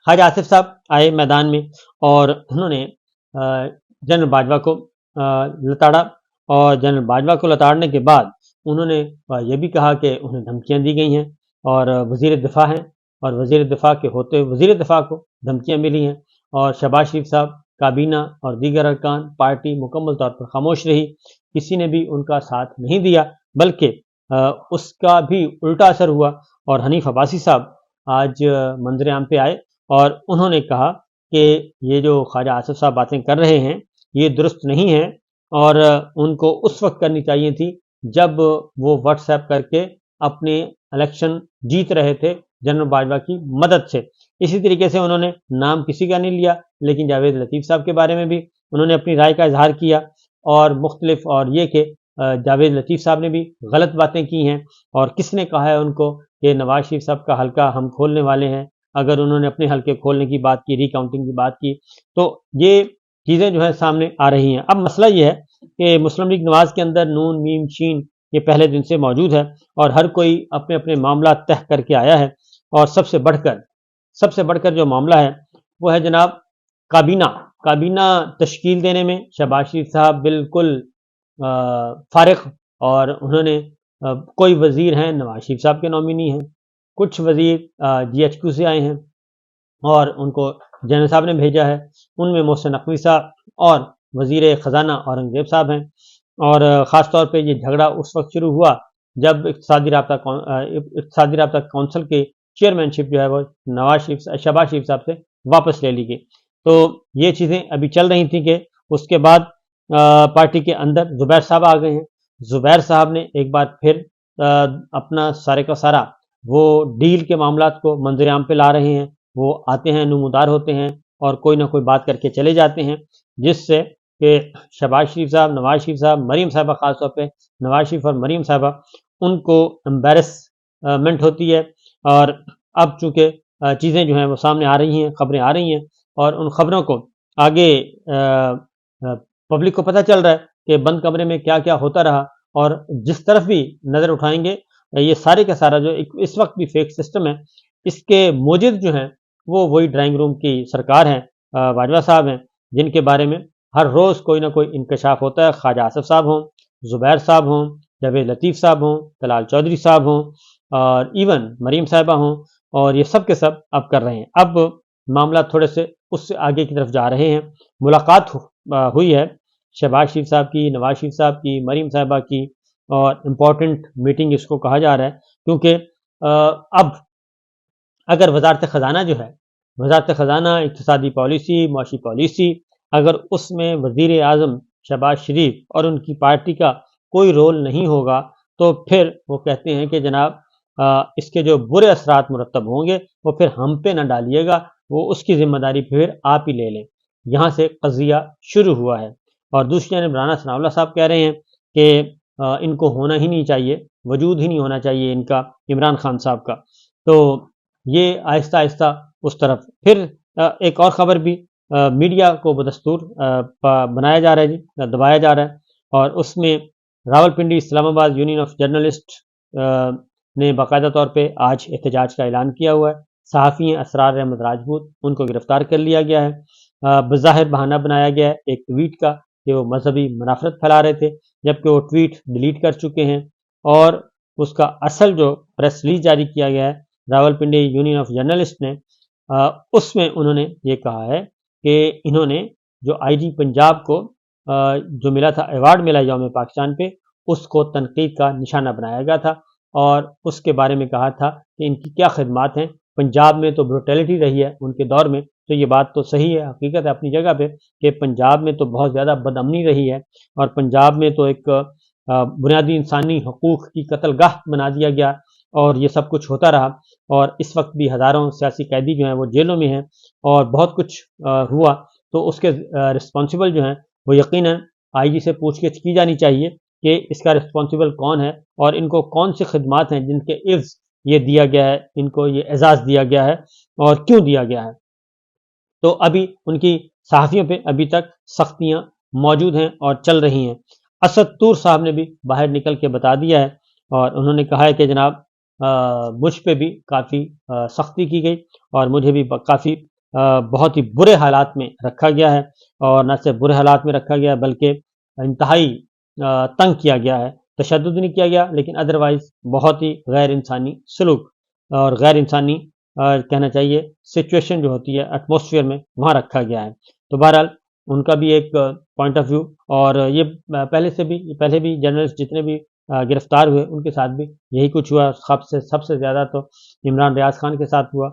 ख्वाजा आसिफ साहब आए मैदान में और उन्होंने जनरल बाजवा को लताड़ा, और जनरल बाजवा को लताड़ने के बाद उन्होंने ये भी कहा कि उन्हें धमकियां दी गई हैं और वज़ीर दिफा हैं, और वज़ीर दिफा के होते हुए वज़ीर दिफा को धमकियां मिली हैं, और शहबाज शरीफ साहब, काबीना और दीगर अरकान, पार्टी मुकम्मल तौर पर खामोश रही। किसी ने भी उनका साथ नहीं दिया, बल्कि उसका भी उल्टा असर हुआ। और हनीफ अब्बासी साहब आज मंजर आम पे आए और उन्होंने कहा कि ये जो ख्वाजा आसिफ साहब बातें कर रहे हैं ये दुरुस्त नहीं है, और उनको उस वक्त करनी चाहिए थी जब वो व्हाट्सएप करके अपने इलेक्शन जीत रहे थे जनरल बाजवा की मदद से। इसी तरीके से उन्होंने नाम किसी का नहीं लिया, लेकिन जावेद लतीफ़ साहब के बारे में भी उन्होंने अपनी राय का इजहार किया, और मुख्तलिफ, और ये कि जावेद लतीफ़ साहब ने भी गलत बातें की हैं, और किसने कहा है उनको कि नवाज शरीफ साहब का हल्का हम खोलने वाले हैं, अगर उन्होंने अपने हल्के खोलने की बात की, रिकाउंटिंग की बात की, तो ये चीज़ें जो है सामने आ रही हैं। अब मसला ये है कि मुस्लिम लीग नवाज के अंदर नून मीम शीन ये पहले दिन से मौजूद है, और हर कोई अपने अपने मामला तय करके आया है, और सबसे बढ़कर जो मामला है वो है जनाब काबीना। काबीना तश्कील देने में शहबाज शरीफ साहब बिल्कुल फारिग, और उन्होंने कोई वज़ीर हैं नवाज शरीफ साहब के नॉमिनी हैं, कुछ वज़ीर GHQ से आए हैं और उनको जनरल साहब ने भेजा है, उनमें मोहसिन नकवी साहब और वज़ीर ख़जाना औरंगज़ेब साहब हैं। और ख़ास तौर पे ये झगड़ा उस वक्त शुरू हुआ जब इक़्तिसादी राब्ता कौंसिल के चेयरमैनशिप जो है वो शहबाज शरीफ साहब से वापस ले ली गई। तो ये चीज़ें अभी चल रही थी कि उसके बाद पार्टी के अंदर ज़ुबैर साहब आ गए हैं। ज़ुबैर साहब ने एक बार फिर अपना सारे का सारा वो डील के मामलात को मंजर आम पे ला रहे हैं। वो आते हैं, नमूदार होते हैं और कोई ना कोई बात करके चले जाते हैं, जिससे कि शहबाज शरीफ साहब, नवाज शरीफ साहब, मरीम साहबा, ख़ास तौर पे नवाज शरीफ और मरीम साहबा, उनको एम्बेरसमेंट होती है। और अब चूँकि चीज़ें जो हैं वो सामने आ रही हैं, खबरें आ रही हैं, और उन खबरों को आगे पब्लिक को पता चल रहा है कि बंद कमरे में क्या क्या होता रहा, और जिस तरफ भी नज़र उठाएंगे ये सारे का सारा जो इस वक्त भी फेक सिस्टम है, इसके मोजिद जो हैं वो वही ड्राइंग रूम की सरकार हैं, बाजवा साहब हैं, जिनके बारे में हर रोज़ कोई ना कोई इंकशाफ होता है। ख्वाजा आसिफ साहब हों, ज़ुबैर साहब हों, जावेद लतीफ़ साहब हों, तलाल चौधरी साहब हों, और इवन मरीम साहिबा हों, और ये सब के सब अब कर रहे हैं। अब मामला थोड़े से उससे आगे की तरफ जा रहे हैं। मुलाकात हुई है शहबाज शरीफ साहब की, नवाज शरीफ साहब की, मरीम साहिबा की, और इम्पॉर्टेंट मीटिंग इसको कहा जा रहा है, क्योंकि अब अगर वजारत ख़जाना जो है, वजारत ख़जाना, इक़्तिसादी पॉलिसी, मुआशी पॉलिसी, अगर उसमें वज़ीर आज़म शहबाज शरीफ और उनकी पार्टी का कोई रोल नहीं होगा, तो फिर वो कहते हैं कि जनाब इसके जो बुरे असरात मुरतब होंगे वो फिर हम पे ना डालिएगा, वो उसकी ज़िम्मेदारी फिर आप ही ले लें। यहाँ से क़ज़िया शुरू हुआ है। और दूसरी जानब राना सनाउल्लाह साहब कह रहे हैं कि इनको होना ही नहीं चाहिए, वजूद ही नहीं होना चाहिए इनका, इमरान खान साहब का। तो ये आहिस्ता आहिस्ता उस तरफ फिर एक और ख़बर भी मीडिया को बदस्तूर बनाया जा रहा है जी, दबाया जा रहा है, और उसमें Rawalpindi Islamabad union of journalist ने बाकायदा तौर पे आज एहतजाज का ऐलान किया हुआ है। सहाफ़ी असरार अहमद राजपूत, उनको गिरफ़्तार कर लिया गया है। बज़ाहिर बहाना बनाया गया है एक ट्वीट का कि वो मजहबी मुनाफरत फैला रहे थे, जबकि वो ट्वीट डिलीट कर चुके हैं, और उसका असल जो प्रेस रिलीज जारी किया गया है रावलपिंडी यूनियन ऑफ जर्नलिस्ट ने, उसमें उन्होंने ये कहा है कि इन्होंने जो IG पंजाब को जो मिला था, अवार्ड मिला यौम पाकिस्तान पे, उसको तनकीद का निशाना बनाया गया था, और उसके बारे में कहा था कि इनकी क्या खिदमात हैं। पंजाब में तो ब्रूटैलिटी रही है उनके दौर में, तो ये बात तो सही है, हकीकत है अपनी जगह पे कि पंजाब में तो बहुत ज़्यादा बदअमनी रही है, और पंजाब में तो एक बुनियादी इंसानी हकूक़ की कत्लगाह बना दिया गया, और ये सब कुछ होता रहा। और इस वक्त भी हज़ारों सियासी कैदी जो हैं वो जेलों में हैं, और बहुत कुछ हुआ, तो उसके रिस्पॉन्सिबल जो हैं वो यकीनन IG से पूछगिछ की जानी चाहिए कि इसका रिस्पॉन्सिबल कौन है, और इनको कौन सी खिदमात हैं जिनके इव्ज़ ये दिया गया है, इनको ये एजाज़ दिया गया है, और क्यों दिया गया है। तो अभी उनकी सहाफ़ियों पे अभी तक सख्तियाँ मौजूद हैं और चल रही हैं। असद तूर साहब ने भी बाहर निकल के बता दिया है, और उन्होंने कहा है कि जनाब मुझ पे भी काफ़ी सख्ती की गई, और मुझे भी काफ़ी بہت ہی برے حالات میں رکھا گیا ہے، اور نہ صرف برے حالات میں رکھا گیا ہے بلکہ انتہائی تنگ کیا گیا ہے، تشدد نہیں کیا گیا لیکن ادروائز بہت ہی غیر انسانی سلوک اور غیر انسانی کہنا چاہیے سچویشن جو ہوتی ہے ایٹماسفیئر میں وہاں رکھا گیا ہے۔ تو بہرحال ان کا بھی ایک پوائنٹ آف ویو، اور یہ پہلے بھی جرنلسٹ جتنے بھی گرفتار ہوئے ان کے ساتھ بھی یہی کچھ ہوا، سب سے زیادہ تو عمران ریاض خان کے ساتھ ہوا۔